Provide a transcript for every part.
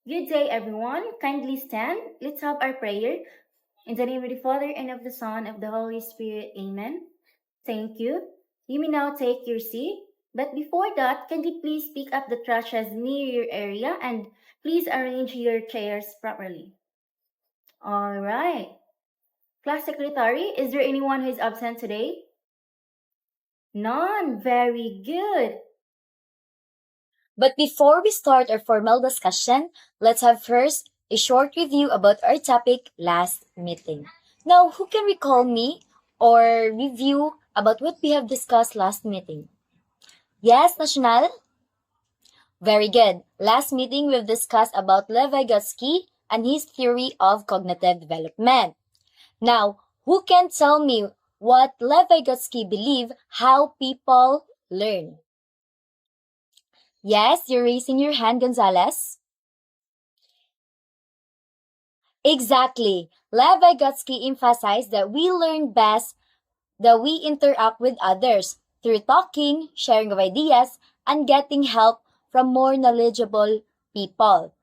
Good day, everyone. Kindly stand. Let's have our prayer. In the name of the Father, and of the Son, and of the Holy Spirit. Amen. Thank you. You may now take your seat. But before that, can you please pick up the trashes near your area and please arrange your chairs properly? All right. Class Secretary, is there anyone who is absent today? None. Very good. But before we start our formal discussion, let's have first a short review about our topic last meeting. Now, who can recall me or review about what we have discussed last meeting? Yes, National? Very good. Last meeting we've discussed about Lev Vygotsky and his theory of cognitive development. Now, who can tell me what Lev Vygotsky believed how people learn? Yes, you're raising your hand, Gonzalez. Exactly. Lev Vygotsky emphasized that we learn best that we interact with others through talking, sharing of ideas, and getting help from more knowledgeable people.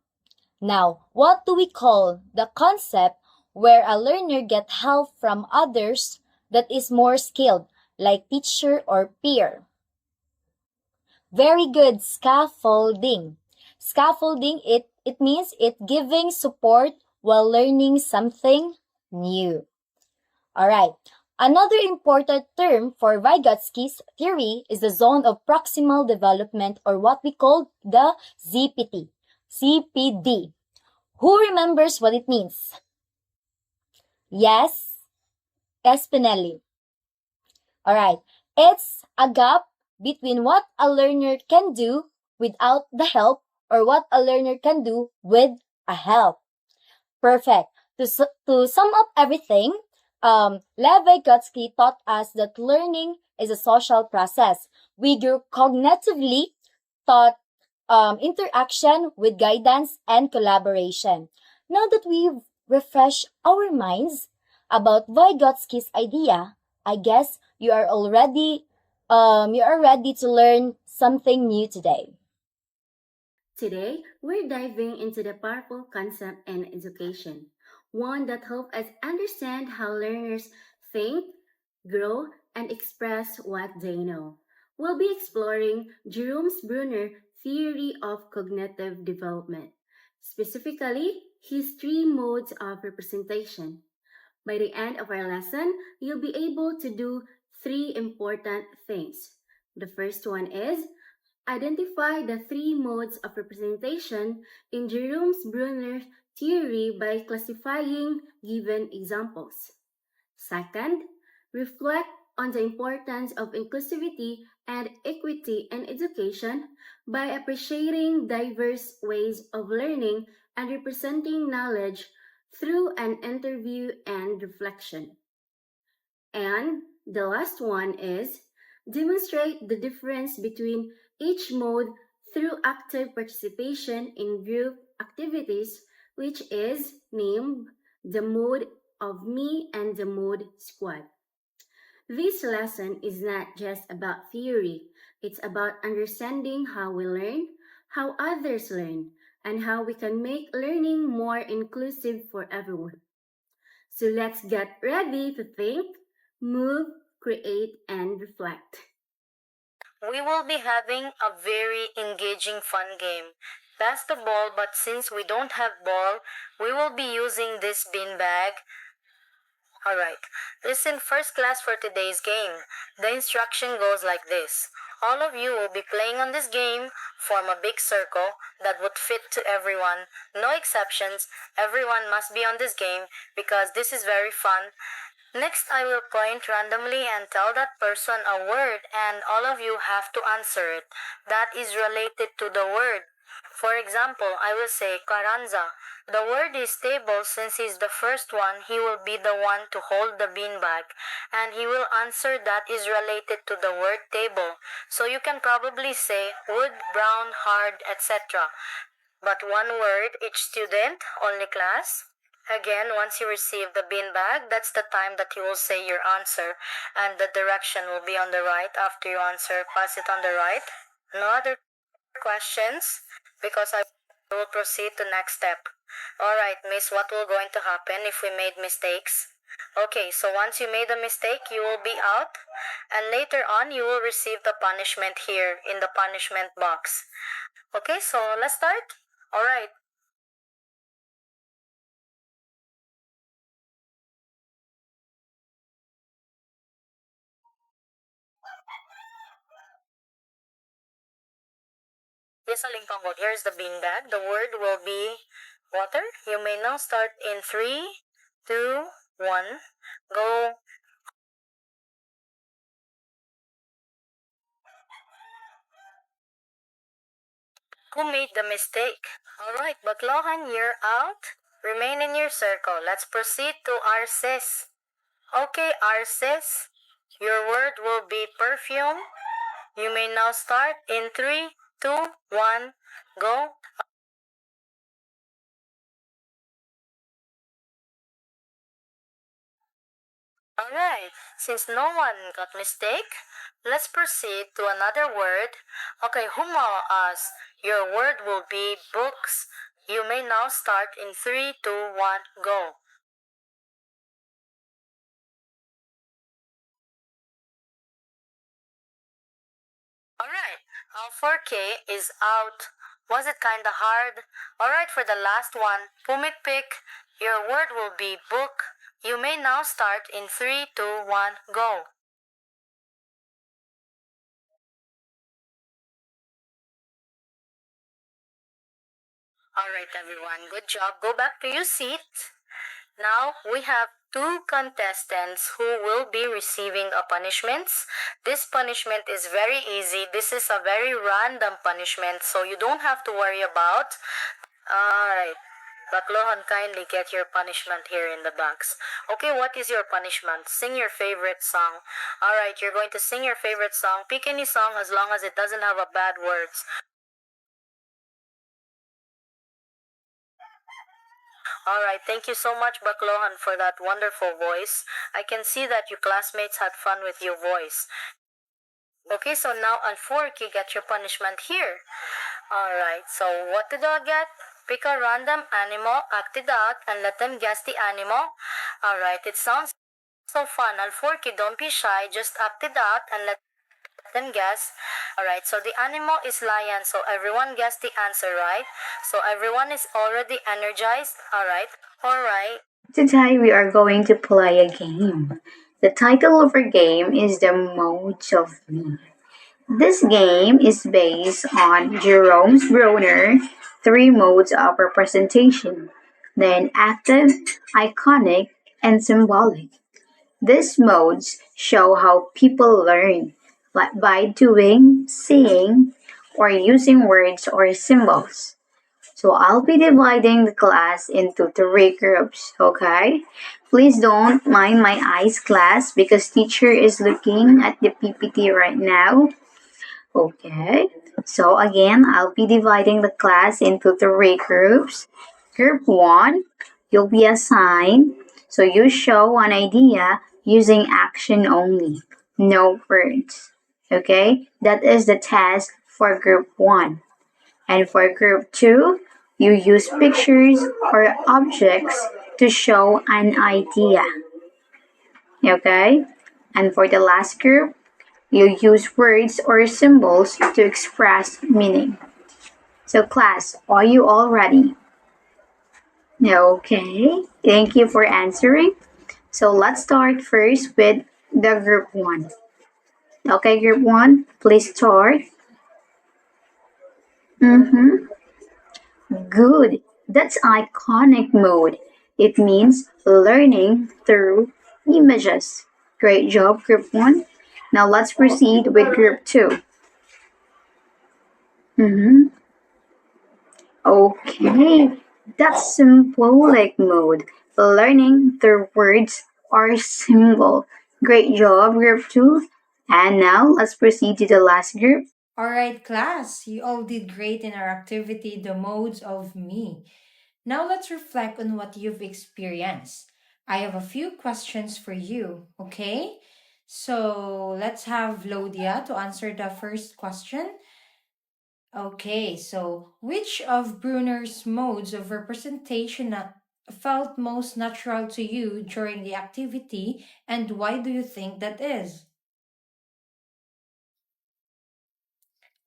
Now, what do we call the concept where a learner gets help from others that is more skilled, like teacher or peer? Very good, scaffolding. Scaffolding, it means it giving support while learning something new. Alright, another important term for Vygotsky's theory is the zone of proximal development, or what we call the ZPT, CPD. Who remembers what it means? Yes, Espinelli. Alright, it's a gap between what a learner can do without the help or what a learner can do with a help. Perfect. To sum up everything, Lev Vygotsky taught us that learning is a social process. We grew cognitively, taught interaction with guidance and collaboration. Now that we've refreshed our minds about Vygotsky's idea, I guess you are ready to learn something new today. Today, we're diving into the powerful concept in education, one that helps us understand how learners think, grow, and express what they know. We'll be exploring Jerome's Bruner theory of cognitive development, specifically his three modes of representation. By the end of our lesson, you'll be able to do three important things. The first one is identify the three modes of representation in Jerome's Bruner theory by classifying given examples. Second, reflect on the importance of inclusivity and equity in education by appreciating diverse ways of learning and representing knowledge through an interview and reflection. And the last one is demonstrate the difference between each mode through active participation in group activities, which is named the mode of me and the mode squad. This lesson is not just about theory, it's about understanding how we learn, how others learn, and how we can make learning more inclusive for everyone. So let's get ready to think, move, create, and reflect. We will be having a very engaging fun game. Pass the ball, but since we don't have ball, we will be using this beanbag. Alright, listen first class for today's game. The instruction goes like this. All of you will be playing on this game, form a big circle that would fit to everyone. No exceptions, everyone must be on this game because this is very fun. Next, I will point randomly and tell that person a word, and all of you have to answer it. That is related to the word. For example, I will say Carranza. The word is table. Since he's the first one, he will be the one to hold the beanbag, and he will answer that is related to the word table. So you can probably say wood, brown, hard, etc. But one word each student, only class. Again, once you receive the beanbag, that's the time that you will say your answer, and the direction will be on the right. After you answer, pass it on the right. No other questions, because I We'll proceed to next step. Alright, miss, what will going to happen if we made mistakes? Okay, so once you made a mistake, you will be out, and later on, you will receive the punishment here in the punishment box. Okay, so let's start. Alright, yes, Alingkong, here's the beanbag. The word will be water. You may now start in 3, 2, 1. Go. Who made the mistake? Alright, Baklohan, you're out. Remain in your circle. Let's proceed to our sis. Okay, our sis. Your word will be perfume. You may now start in 3, 2, 1. Go. Alright, since no one got mistake, let's proceed to another word. Okay, Humo us. Your word will be books. You may now start in 3, 2, 1. Go. Alright, 4K is out. Was it kinda hard? Alright, for the last one, Pumik pick. Your word will be book. You may now start in 3, 2, 1. Go. Alright, everyone, good job. Go back to your seat. Now we have two contestants who will be receiving a punishments. This punishment is very easy. This is a very random punishment, so you don't have to worry about. Alright. Baklohan, kindly get your punishment here in the box. Okay, what is your punishment? Sing your favorite song. Alright, you're going to sing your favorite song. Pick any song as long as it doesn't have a bad words. Alright, thank you so much, Baklohan, for that wonderful voice. I can see that your classmates had fun with your voice. Okay, so now on 4, you get your punishment here. Alright, so what did I get? Pick a random animal, act it out, and let them guess the animal. Alright, it sounds so fun. Al-Forky, don't be shy. Just act it out and let them guess. Alright, so the animal is lion. So everyone guessed the answer, right? So everyone is already energized. Alright, alright. Today we are going to play a game. The title of our game is The Modes of Me. This game is based on Jerome's Bruner three modes of representation, then active, iconic, and symbolic. These modes show how people learn, like by doing, seeing, or using words or symbols. So I'll be dividing the class into three groups, okay? Please don't mind my eyes, class, because teacher is looking at the PPT right now. Okay. So again, I'll be dividing the class into three groups. Group 1, you'll be assigned. So you show an idea using action only, no words. Okay? That is the task for group 1. And for group 2, you use pictures or objects to show an idea. Okay? And for the last group, you use words or symbols to express meaning. So class, are you all ready? Okay, thank you for answering. So let's start first with the group 1. Okay, group 1, please start. Mm-hmm. Good. That's iconic mode. It means learning through images. Great job, group 1. Now let's proceed with group 2. Mm-hmm. Okay, that's symbolic mode. Learning through words or symbol. Great job, group 2. And now let's proceed to the last group. All right, class, you all did great in our activity, The Modes of Me. Now let's reflect on what you've experienced. I have a few questions for you, okay? So let's have Lodia to answer the first question. Okay, so which of Bruner's modes of representation felt most natural to you during the activity, and why do you think that is?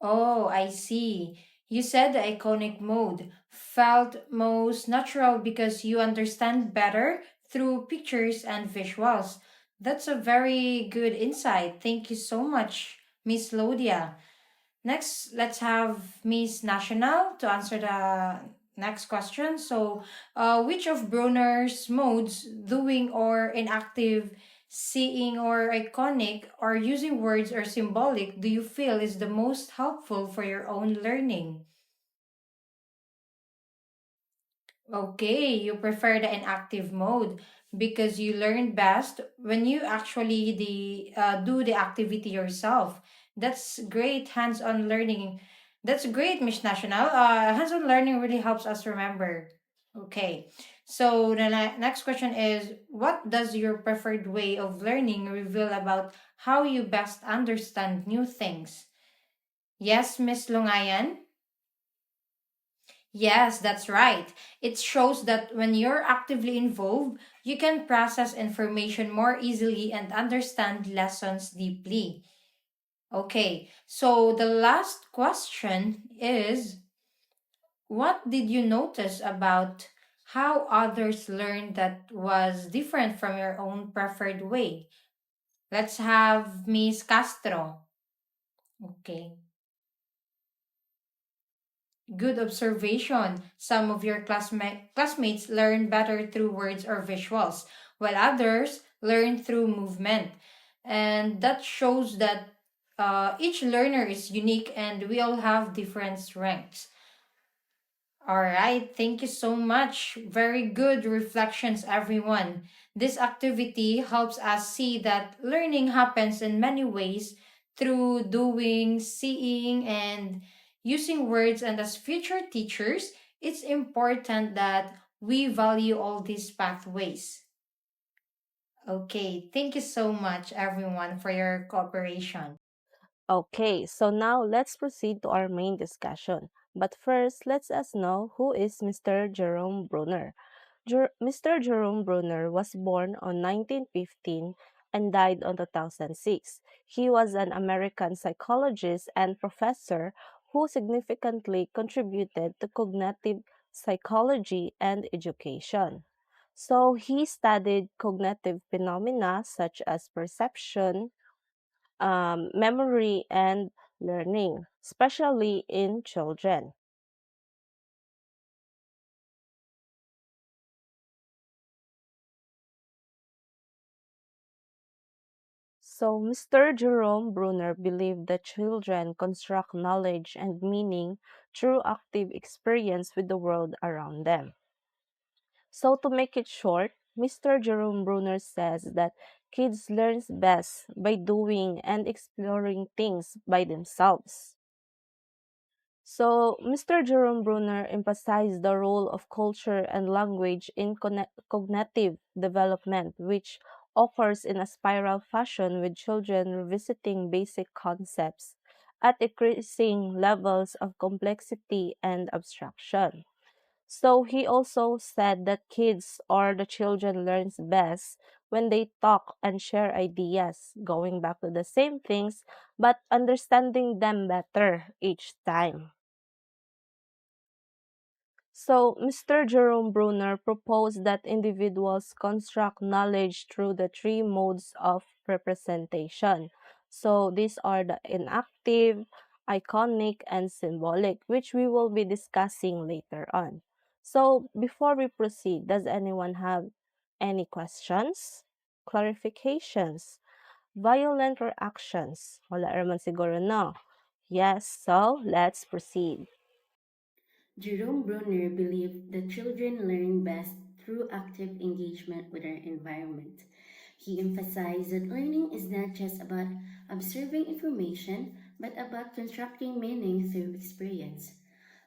Oh, I see. You said the iconic mode felt most natural because you understand better through pictures and visuals. That's a very good insight. Thank you so much, Miss Lodia. Next, let's have Miss National to answer the next question. So, which of Brunner's modes, doing or inactive, seeing or iconic, or using words or symbolic, do you feel is the most helpful for your own learning? Okay, you prefer the inactive mode because you learn best when you actually do the activity yourself. That's great hands-on learning. That's great, Miss National. Hands-on learning really helps us remember. Okay, so the next question is, what does your preferred way of learning reveal about how you best understand new things? Yes, Miss Lungayan? Yes, that's right. It shows that when you're actively involved, you can process information more easily and understand lessons deeply. Okay, so the last question is, what did you notice about how others learned that was different from your own preferred way? Let's have Miss Castro. Okay. Good observation. Some of your classmates learn better through words or visuals, while others learn through movement. And that shows that each learner is unique and we all have different strengths. All right, thank you so much. Very good reflections, everyone. This activity helps us see that learning happens in many ways through doing, seeing, and using words. And as future teachers, it's important that we value all these pathways. Okay, thank you so much, everyone, for your cooperation. Okay, so now let's proceed to our main discussion. But first, let's us know who is Mr. Jerome Bruner. Mr. Jerome Bruner was born on 1915 and died on 2006. He was an American psychologist and professor who significantly contributed to cognitive psychology and education. So he studied cognitive phenomena such as perception, memory, and learning, especially in children. So, Mr. Jerome Bruner believed that children construct knowledge and meaning through active experience with the world around them. So, to make it short, Mr. Jerome Bruner says that kids learn best by doing and exploring things by themselves. So, Mr. Jerome Bruner emphasized the role of culture and language in cognitive development, which occurs in a spiral fashion with children revisiting basic concepts at increasing levels of complexity and abstraction. So, he also said that kids or the children learns best when they talk and share ideas, going back to the same things but understanding them better each time. So, Mr. Jerome Bruner proposed that individuals construct knowledge through the three modes of representation. So, these are the inactive, iconic, and symbolic, which we will be discussing later on. So, before we proceed, does anyone have any questions, clarifications, violent reactions? Wala naman siguro, no? Yes, so let's proceed. Jerome Bruner believed that children learn best through active engagement with their environment. He emphasized that learning is not just about observing information, but about constructing meaning through experience.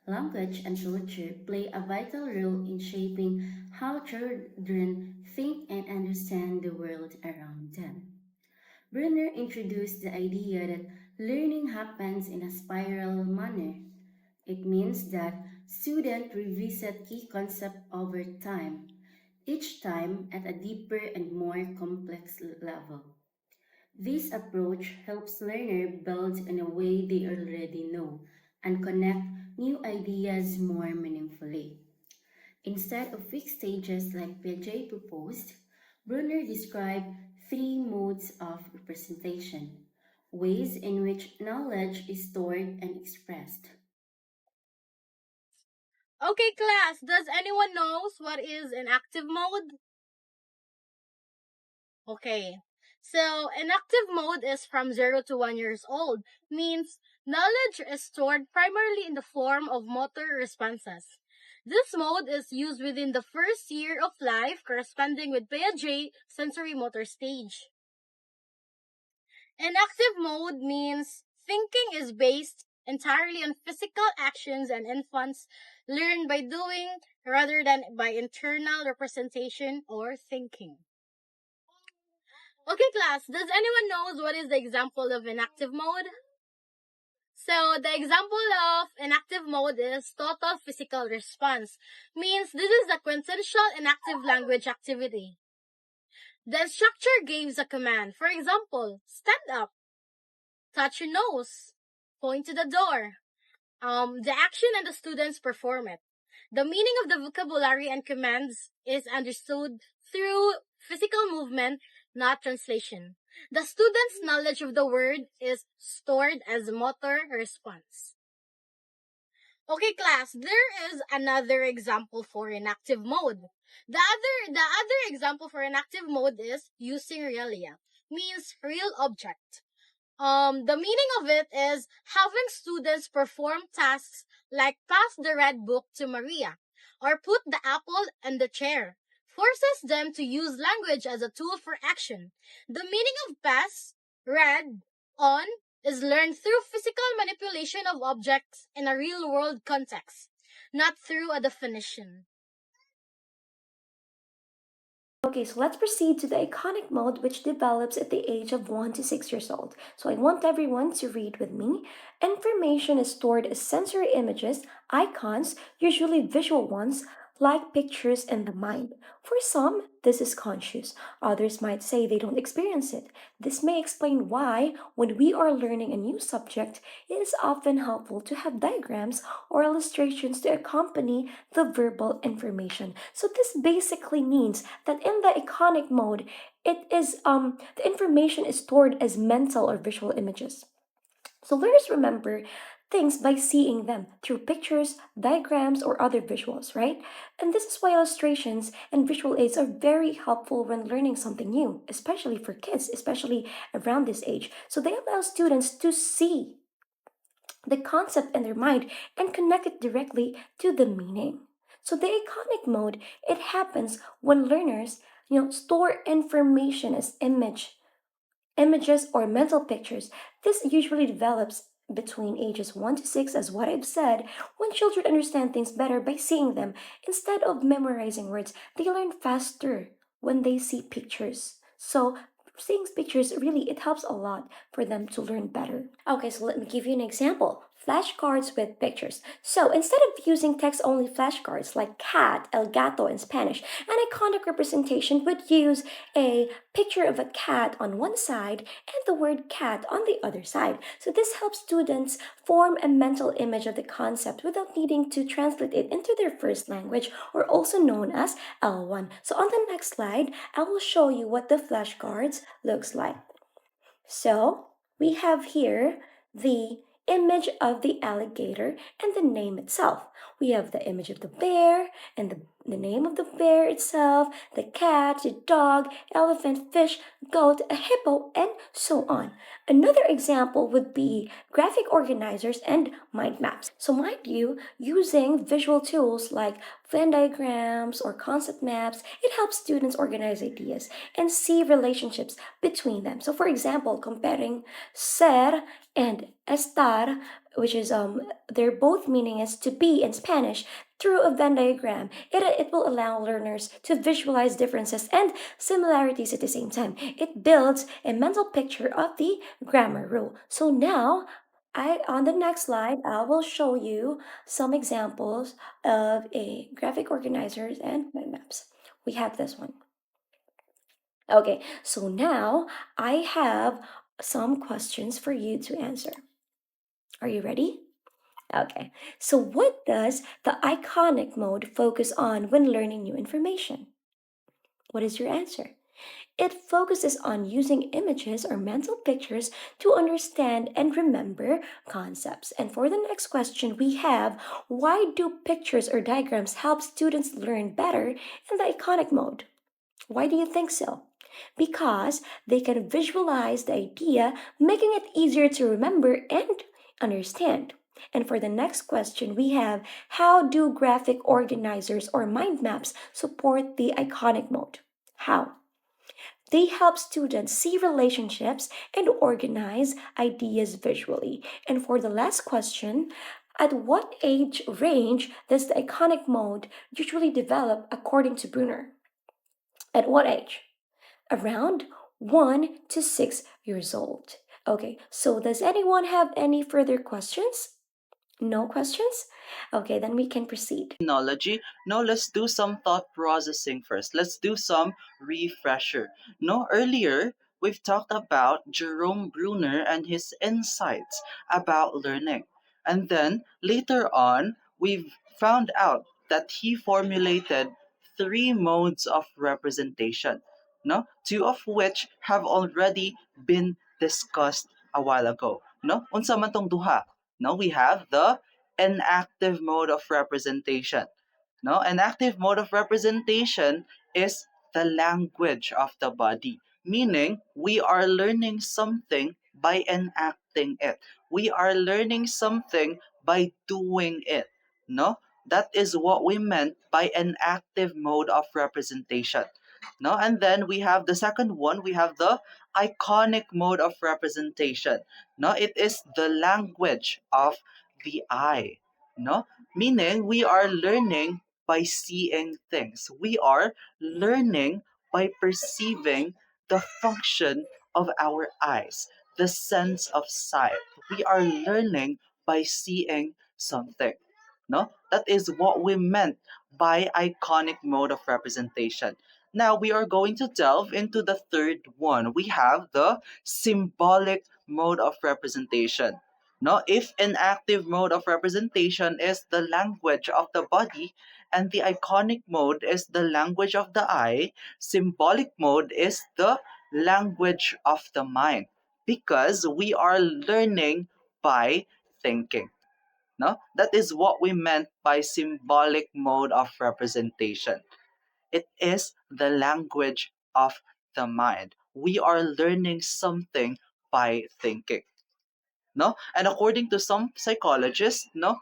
Language and culture play a vital role in shaping how children think and understand the world around them. Bruner introduced the idea that learning happens in a spiral manner. It means that students revisit key concepts over time, each time at a deeper and more complex level. This approach helps learners build in a way they already know and connect new ideas more meaningfully. Instead of fixed stages like Piaget proposed, Bruner described three modes of representation, ways in which knowledge is stored and expressed. Okay, class, does anyone knows what is an active mode? Okay. So, an active mode is from 0 to 1 years old, means knowledge is stored primarily in the form of motor responses. This mode is used within the first year of life, corresponding with Piaget sensory motor stage. An active mode means thinking is based entirely on physical actions and infants learn by doing rather than by internal representation or thinking. Okay, class, does anyone knows what is the example of an active mode? So the example of an active mode is total physical response, means this is the quintessential inactive language activity. The instructor gives a command, for example, stand up, touch your nose, point to the door. The action and the students perform it. The meaning of the vocabulary and commands is understood through physical movement, not translation. The student's knowledge of the word is stored as motor response. Okay, class, there is another example for inactive mode. The other example for inactive mode is using realia, means real object. The meaning of it is having students perform tasks like pass the red book to Maria or put the apple in the chair, forces them to use language as a tool for action. The meaning of pass, read, on is learned through physical manipulation of objects in a real world context, not through a definition. Okay, so let's proceed to the iconic mode, which develops at the age of 1 to 6 years old. So I want everyone to read with me. Information is stored as sensory images, icons, usually visual ones, like pictures in the mind. For some, this is conscious. Others might say they don't experience it. This may explain why, when we are learning a new subject, it is often helpful to have diagrams or illustrations to accompany the verbal information. So this basically means that in the iconic mode, the information is stored as mental or visual images. So learners remember things by seeing them through pictures, diagrams, or other visuals, right? And this is why illustrations and visual aids are very helpful when learning something new, especially for kids, especially around this age. So they allow students to see the concept in their mind and connect it directly to the meaning. So the iconic mode, it happens when learners, store information as images or mental pictures. This usually develops between ages 1 to 6, as what I've said, when children understand things better by seeing them. Instead of memorizing words, they learn faster when they see pictures. So seeing pictures really it helps a lot for them to learn better. Okay, so let me give you an example. Flashcards with pictures. So instead of using text-only flashcards like cat, el gato in Spanish, an iconic representation would use a picture of a cat on one side and the word cat on the other side. So this helps students form a mental image of the concept without needing to translate it into their first language, or also known as L1. So on the next slide, I will show you what the flashcards looks like. So we have here the image of the alligator and the name itself. We have the image of the bear and the name of the bear itself, the cat, the dog, elephant, fish, goat, a hippo, and so on. Another example would be graphic organizers and mind maps. So mind you, using visual tools like Venn diagrams or concept maps, it helps students organize ideas and see relationships between them. So for example, comparing ser and estar, which is their both meaning is to be in Spanish, through a Venn diagram, it will allow learners to visualize differences and similarities at the same time. It builds a mental picture of the grammar rule. So now On the next slide, I will show you some examples of a graphic organizers and mind maps. We have this one. Okay, so now I have some questions for you to answer. Are you ready? Okay, so what does the iconic mode focus on when learning new information? What is your answer? It focuses on using images or mental pictures to understand and remember concepts. And for the next question, we have why do pictures or diagrams help students learn better in the iconic mode? Why do you think so? Because they can visualize the idea, making it easier to remember and understand. And for the next question, we have how do graphic organizers or mind maps support the iconic mode? How? They help students see relationships and organize ideas visually. And for the last question, at what age range does the iconic mode usually develop according to Bruner? At what age? Around 1 to 6 years old. Okay, so does anyone have any further questions? No questions? Okay, then we can proceed. Technology. No, let's do some thought processing first. Let's do some refresher. No, earlier we've talked about Jerome Bruner and his insights about learning. And then later on, we've found out that he formulated three modes of representation. No, two of which have already been discussed a while ago. No, unsa man tong duha? No, we have the an active mode of representation. No, an active mode of representation is the language of the body, meaning we are learning something by enacting it. We are learning something by doing it. No, that is what we meant by an active mode of representation. No, and then we have the second one. We have the iconic mode of representation. No, it is the language of the eye. No, meaning we are learning by seeing things. We are learning by perceiving the function of our eyes, the sense of sight. We are learning by seeing something. No, that is what we meant by iconic mode of representation. Now we are going to delve into the third one. We have the symbolic mode of representation. No, if an active mode of representation is the language of the body and the iconic mode is the language of the eye, symbolic mode is the language of the mind because we are learning by thinking. No, that is what we meant by symbolic mode of representation. It is the language of the mind. We are learning something by thinking. No, and according to some psychologists, no,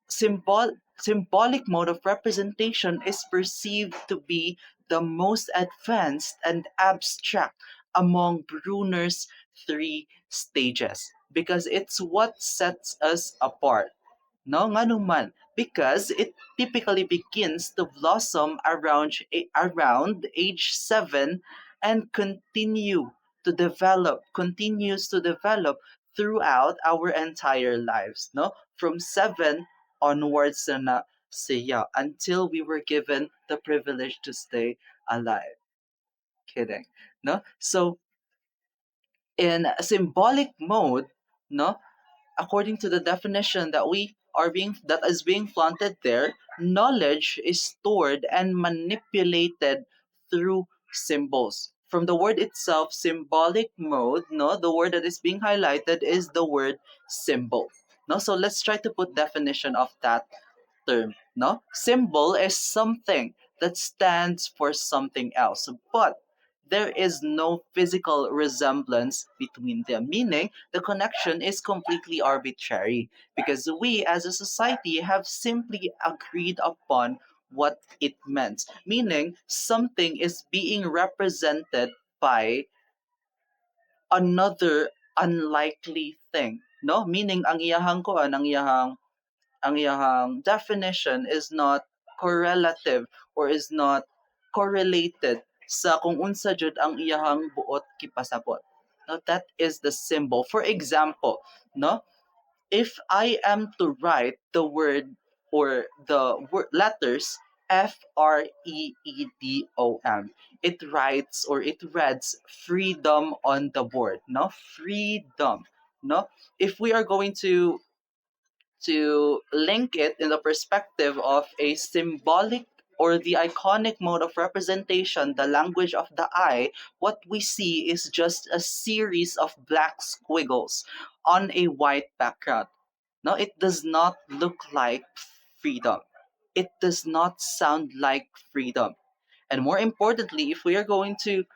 symbolic mode of representation is perceived to be the most advanced and abstract among Bruner's three stages because it's what sets us apart. No, nga naman, because it typically begins to blossom around age 7 and continues to develop throughout our entire lives, no? From 7 onwards na siya until we were given the privilege to stay alive. Kidding, no? So in symbolic mode, no, according to the definition that is being flaunted there, knowledge is stored and manipulated through symbols. From the word itself, symbolic mode, no, the word that is being highlighted is the word symbol. No, so let's try to put definition of that term. No, symbol is something that stands for something else, but there is no physical resemblance between them, meaning the connection is completely arbitrary because we as a society have simply agreed upon what it meant, meaning something is being represented by another unlikely thing. No, meaning ang iyahang definition is not correlative or is not correlated sa kung unsa jud ang iyahang buot kipasabot. No, that is the symbol. For example, no, if I am to write the word or the letters FREEDOM, it writes or it reads freedom on the board. No, freedom. No, if we are going to link it in the perspective of a symbolic or the iconic mode of representation, the language of the eye, what we see is just a series of black squiggles on a white background. No, it does not look like freedom. It does not sound like freedom. And more importantly, if we are going to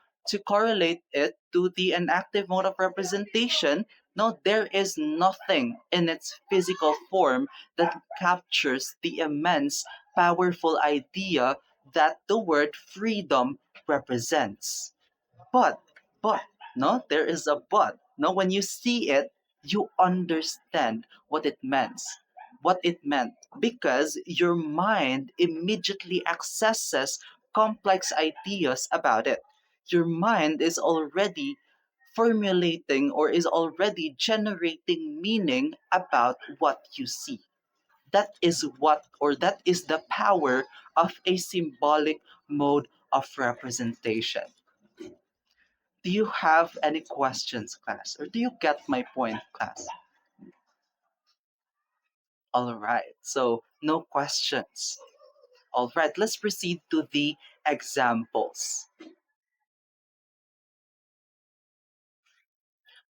correlate it to the inactive mode of representation, no, there is nothing in its physical form that captures the immense, powerful idea that the word freedom represents. But, but, no, there is a but. No, when you see it, you understand what it meant, because your mind immediately accesses complex ideas about it. Your mind is already formulating or is already generating meaning about what you see. That is what, or that is the power of a symbolic mode of representation. Do you have any questions, class? Or do you get my point, class? All right, so no questions. All right, let's proceed to the examples.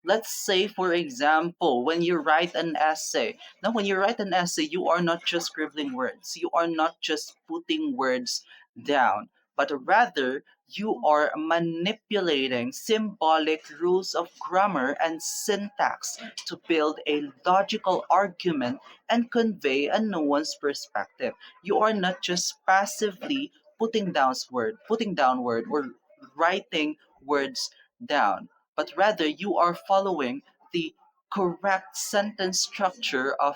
Let's say, for example, when you write an essay. Now, when you write an essay, you are not just scribbling words, you are not just putting words down, but rather you are manipulating symbolic rules of grammar and syntax to build a logical argument and convey a nuanced perspective. You are not just passively putting down word or writing words down, but rather you are following the correct sentence structure of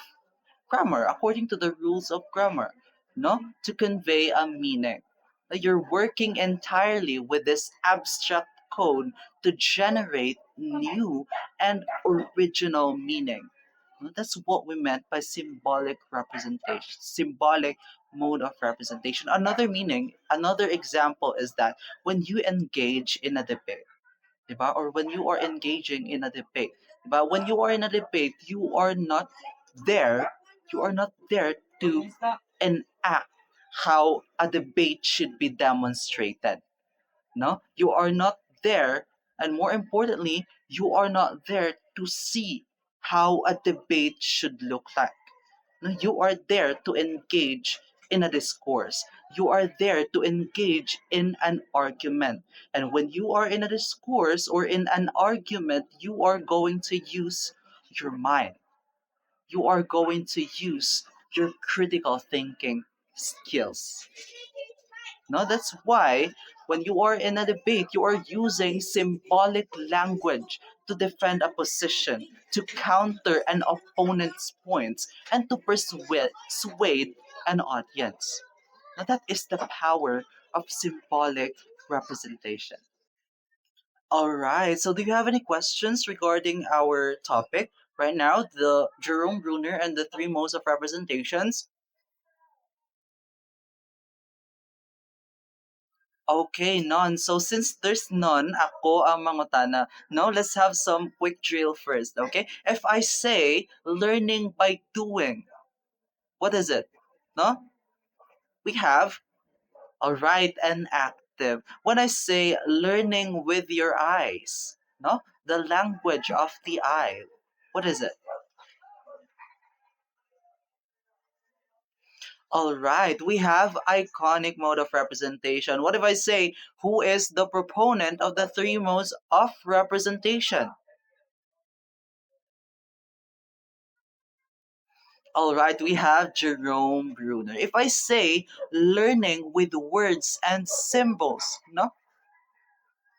grammar according to the rules of grammar, no, to convey a meaning. You're working entirely with this abstract code to generate new and original meaning. That's what we meant by symbolic representation, symbolic mode of representation. Another meaning, another example is that when you engage in a debate, diba? Or when you are engaging in a debate, diba? When you are in a debate, there, you are not there to enact how a debate should be demonstrated. No, you are not there, and more importantly, you are not there to see how a debate should look like. No, you are there to engage in a discourse. You are there to engage in an argument. And when you are in a discourse or in an argument, you are going to use your mind. You are going to use your critical thinking skills. No, that's why when you are in a debate, you are using symbolic language to defend a position, to counter an opponent's points, and to persuade an audience. Now, that is the power of symbolic representation. All right, so do you have any questions regarding our topic right now, the Jerome Bruner and the three modes of representations? Okay, none. So since there's none, ako ang mangutana. No, let's have some quick drill first, okay? If I say learning by doing, what is it? No? We have all right and active. When I say learning with your eyes, no? The language of the eye. What is it? All right, we have iconic mode of representation. What if I say who is the proponent of the three modes of representation? All right, we have Jerome Bruner. If I say learning with words and symbols, no?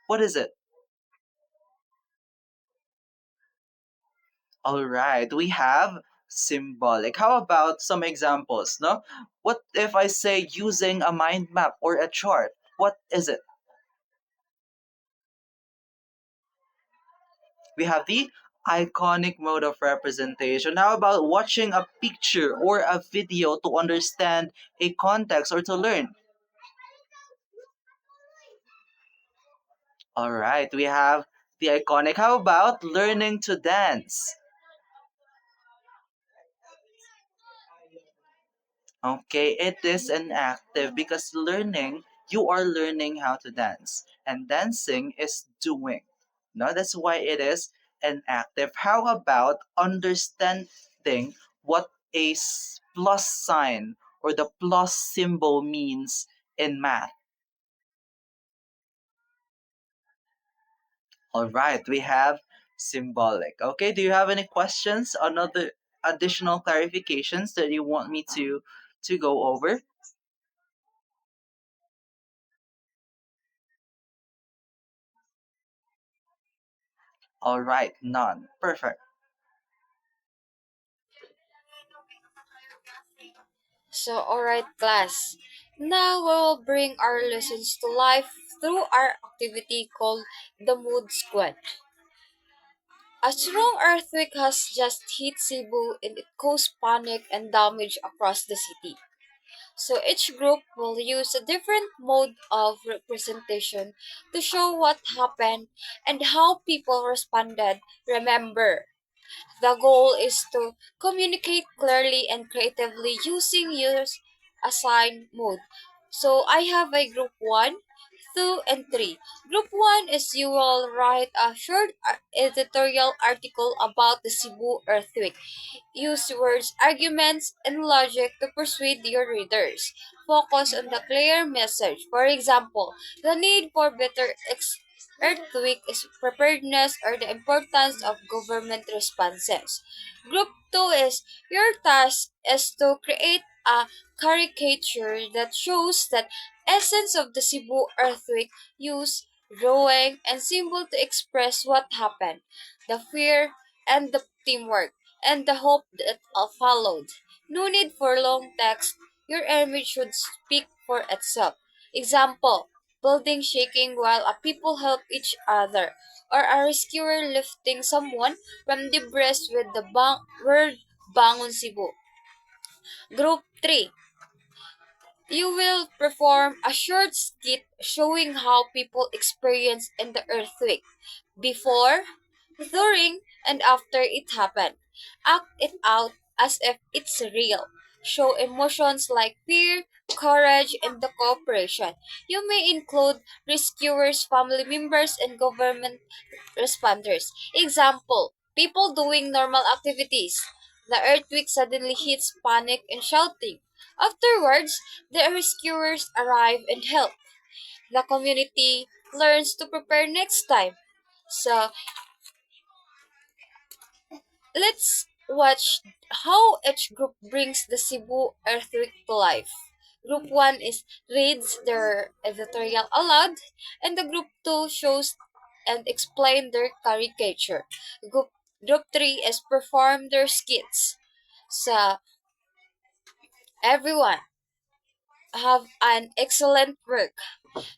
What is it? All right, we have symbolic. How about some examples, no? What if I say using a mind map or a chart? What is it? We have the iconic mode of representation. How about watching a picture or a video to understand a context or to learn? All right, we have the iconic. How about learning to dance? Okay, it is an active because learning, you are learning how to dance, and dancing is doing. No, that's why it is an active. How about understanding what a plus sign or the plus symbol means in math? All right, we have symbolic. Okay, do you have any questions on other additional clarifications that you want me to go over? All right, none. Perfect. So, alright, class. Now we will bring our lessons to life through our activity called the Mood Squad. A strong earthquake has just hit Cebu and it caused panic and damage across the city. So each group will use a different mode of representation to show what happened and how people responded. Remember, the goal is to communicate clearly and creatively using your assign mode. So I have a group 1, 2, and 3. Group 1 is you will write a short editorial article about the Cebu earthquake. Use words, arguments, and logic to persuade your readers. Focus on the clear message. For example, the need for better earthquake is preparedness or the importance of government responses. Group 2 is your task is to create a caricature that shows that essence of the Cebu earthquake. Use drawing and symbol to express what happened, the fear and the teamwork, and the hope that followed. No need for long text. Your image should speak for itself. Example, building shaking while a people help each other, or a rescuer lifting someone from debris with the word Bangon Cebu. Group 3. You will perform a short skit showing how people experience in the earthquake before, during, and after it happened. Act it out as if it's real. Show emotions like fear, courage, and the cooperation. You may include rescuers, family members, and government responders. Example, people doing normal activities. The earthquake suddenly hits panic and shouting. Afterwards, the rescuers arrive and help. The community learns to prepare next time. So let's watch how each group brings the Cebu earthquake to life. Group 1 is reads their editorial aloud, and the group 2 shows and explain their caricature. Group 3 is perform their skits. So everyone have an excellent work.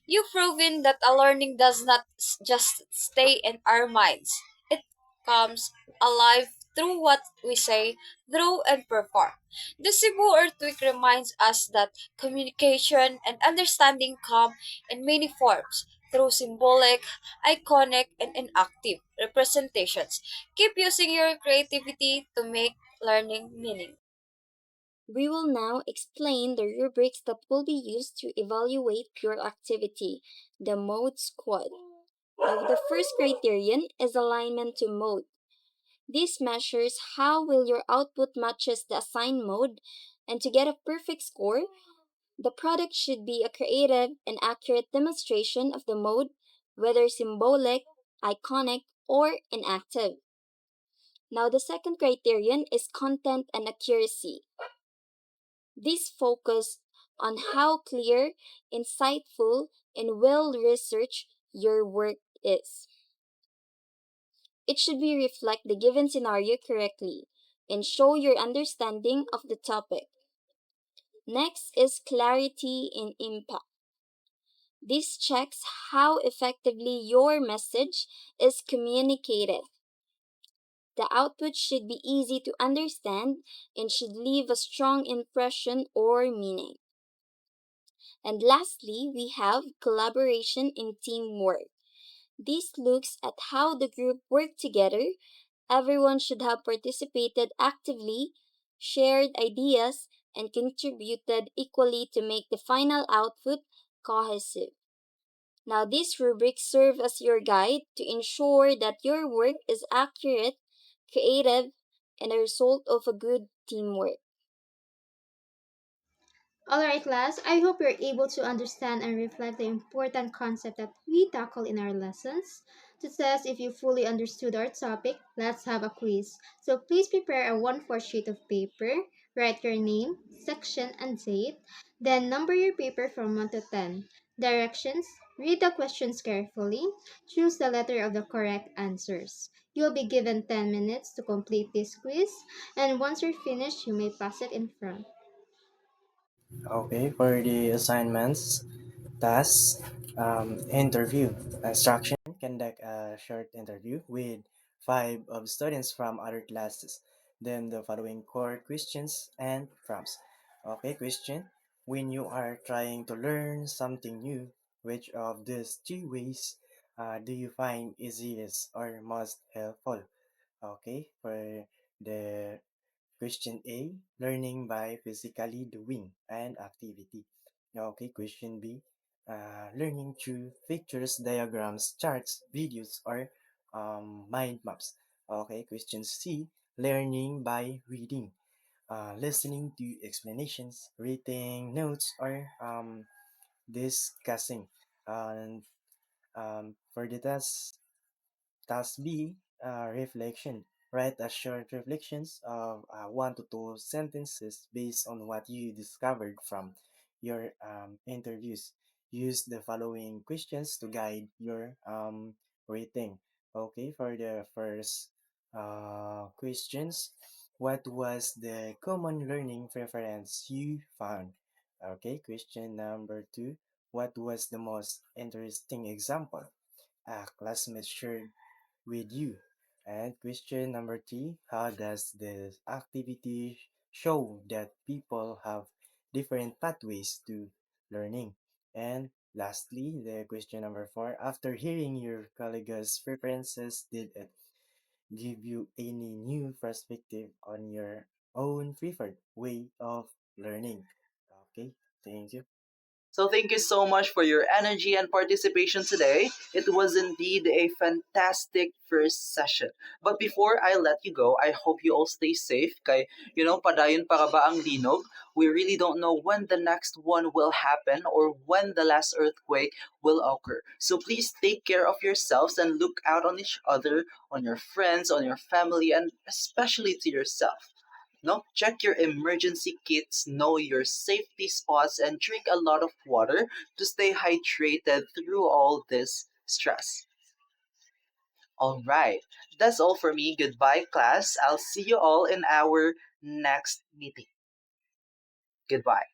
You've proven that a learning does not just stay in our minds. It comes alive through what we say, through and perform. The Cebu earthquake reminds us that communication and understanding come in many forms, through symbolic, iconic, and inactive representations. Keep using your creativity to make learning meaning. We will now explain the rubrics that will be used to evaluate your activity, the mode squad. Now, the first criterion is alignment to mode. This measures how well your output matches the assigned mode, and to get a perfect score, the product should be a creative and accurate demonstration of the mode, whether symbolic, iconic, or inactive. Now, the second criterion is content and accuracy. This focus on how clear, insightful, and well researched your work is. It should be reflect the given scenario correctly and show your understanding of the topic. Next is clarity and impact. This checks how effectively your message is communicated. The output should be easy to understand and should leave a strong impression or meaning. And lastly, we have collaboration and teamwork. This looks at how the group worked together. Everyone should have participated actively, shared ideas, and contributed equally to make the final output cohesive. Now, these rubrics serve as your guide to ensure that your work is accurate, creative, and a result of a good teamwork. Alright, class, I hope you're able to understand and reflect the important concept that we tackle in our lessons. To test if you fully understood our topic, let's have a quiz. So please prepare a 1/4 sheet of paper, write your name, section, and date, then number your paper from 1 to 10. Directions: read the questions carefully, choose the letter of the correct answers. You'll be given 10 minutes to complete this quiz, and once you're finished, you may pass it in front. Okay, for the assignments, tasks, interview, instruction, conduct a short interview with five of students from other classes. Then the following core questions and prompts. Okay, question. When you are trying to learn something new, which of these two ways do you find easiest or most helpful? Okay, for the question A, learning by physically doing an activity. Okay, question B, learning through pictures, diagrams, charts, videos, or mind maps. Okay, question C, learning by reading, listening to explanations, reading notes, or discussing. And for the Task B, reflection. Write a short reflections of 1 to 2 sentences based on what you discovered from your interviews. Use the following questions to guide your rating. Okay, for the first questions, what was the common learning preference you found? Okay, question number 2, what was the most interesting example a classmate shared with you? And question number 3, how does this activity show that people have different pathways to learning? And lastly, the question number 4, after hearing your colleagues' preferences, did it give you any new perspective on your own preferred way of learning? Okay, thank you. So thank you so much for your energy and participation today. It was indeed a fantastic first session. But before I let you go, I hope you all stay safe. Kay, padayon para ba ang linog? We really don't know when the next one will happen or when the last earthquake will occur. So please take care of yourselves and look out on each other, on your friends, on your family, and especially to yourself. No, check your emergency kits, know your safety spots, and drink a lot of water to stay hydrated through all this stress. All right, that's all for me. Goodbye, class. I'll see you all in our next meeting. Goodbye.